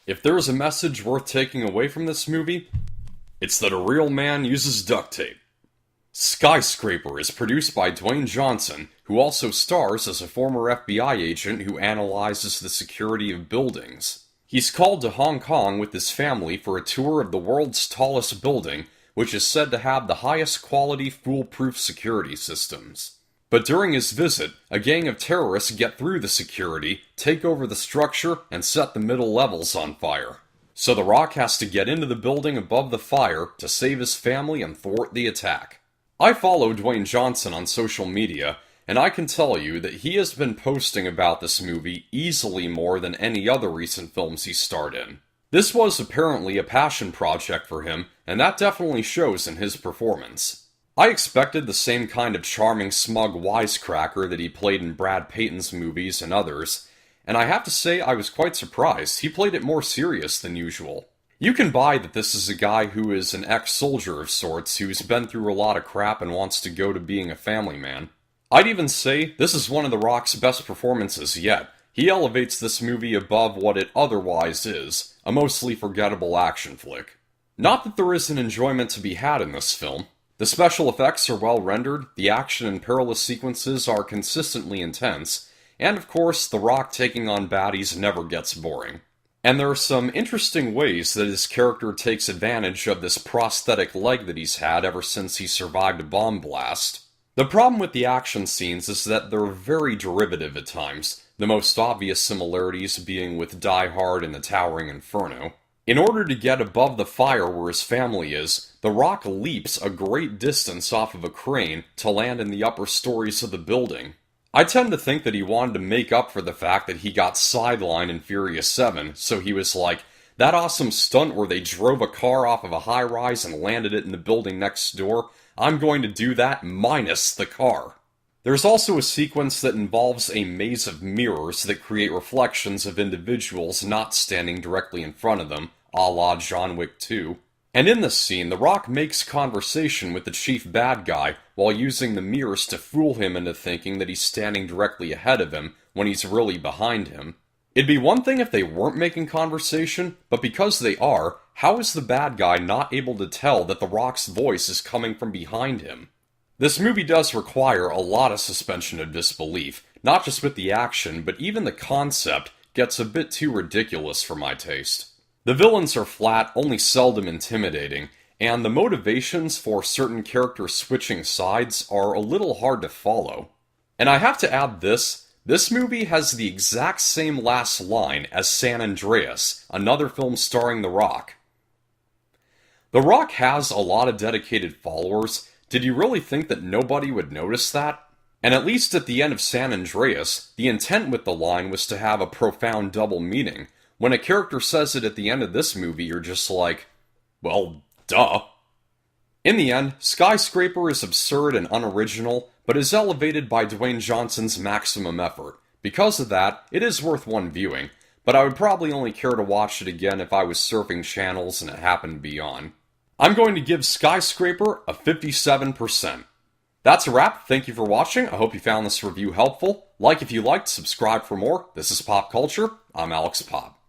If there is a message worth taking away from this movie, it's that a real man uses duct tape. Skyscraper is produced by Dwayne Johnson, who also stars as a former FBI agent who analyzes the security of buildings. He's called to Hong Kong with his family for a tour of the world's tallest building, which is said to have the highest quality foolproof security systems. But during his visit, a gang of terrorists get through the security, take over the structure, and set the middle levels on fire. So The Rock has to get into the building above the fire to save his family and thwart the attack. I follow Dwayne Johnson on social media, and I can tell you that he has been posting about this movie easily more than any other recent films he starred in. This was apparently a passion project for him, and that definitely shows in his performance. I expected the same kind of charming, smug wisecracker that he played in Brad Payton's movies and others, and I have to say I was quite surprised. He played it more serious than usual. You can buy that this is a guy who is an ex-soldier of sorts who's been through a lot of crap and wants to go to being a family man. I'd even say this is one of The Rock's best performances yet. He elevates this movie above what it otherwise is, a mostly forgettable action flick. Not that there isn't enjoyment to be had in this film. The special effects are well rendered, the action and perilous sequences are consistently intense, and of course, The Rock taking on baddies never gets boring. And there are some interesting ways that his character takes advantage of this prosthetic leg that he's had ever since he survived a bomb blast. The problem with the action scenes is that they're very derivative at times, the most obvious similarities being with Die Hard and the Towering Inferno. In order to get above the fire where his family is, The Rock leaps a great distance off of a crane to land in the upper stories of the building. I tend to think that he wanted to make up for the fact that he got sidelined in Furious 7, so he was like, that awesome stunt where they drove a car off of a high-rise and landed it in the building next door, I'm going to do that minus the car. There's also a sequence that involves a maze of mirrors that create reflections of individuals not standing directly in front of them, a la John Wick 2. And in this scene, The Rock makes conversation with the chief bad guy while using the mirrors to fool him into thinking that he's standing directly ahead of him when he's really behind him. It'd be one thing if they weren't making conversation, but because they are, how is the bad guy not able to tell that The Rock's voice is coming from behind him? This movie does require a lot of suspension of disbelief, not just with the action, but even the concept gets a bit too ridiculous for my taste. The villains are flat, only seldom intimidating, and the motivations for certain characters switching sides are a little hard to follow. And I have to add this movie has the exact same last line as San Andreas, another film starring The Rock. The Rock has a lot of dedicated followers. Did you really think that nobody would notice that? And at least at the end of San Andreas, the intent with the line was to have a profound double meaning. When a character says it at the end of this movie, you're just like, well, duh. In the end, Skyscraper is absurd and unoriginal, but is elevated by Dwayne Johnson's maximum effort. Because of that, it is worth one viewing, but I would probably only care to watch it again if I was surfing channels and it happened to be on. I'm going to give Skyscraper a 57%. That's a wrap. Thank you for watching. I hope you found this review helpful. Like if you liked, subscribe for more. This is Pop Culture. I'm Alex Pop.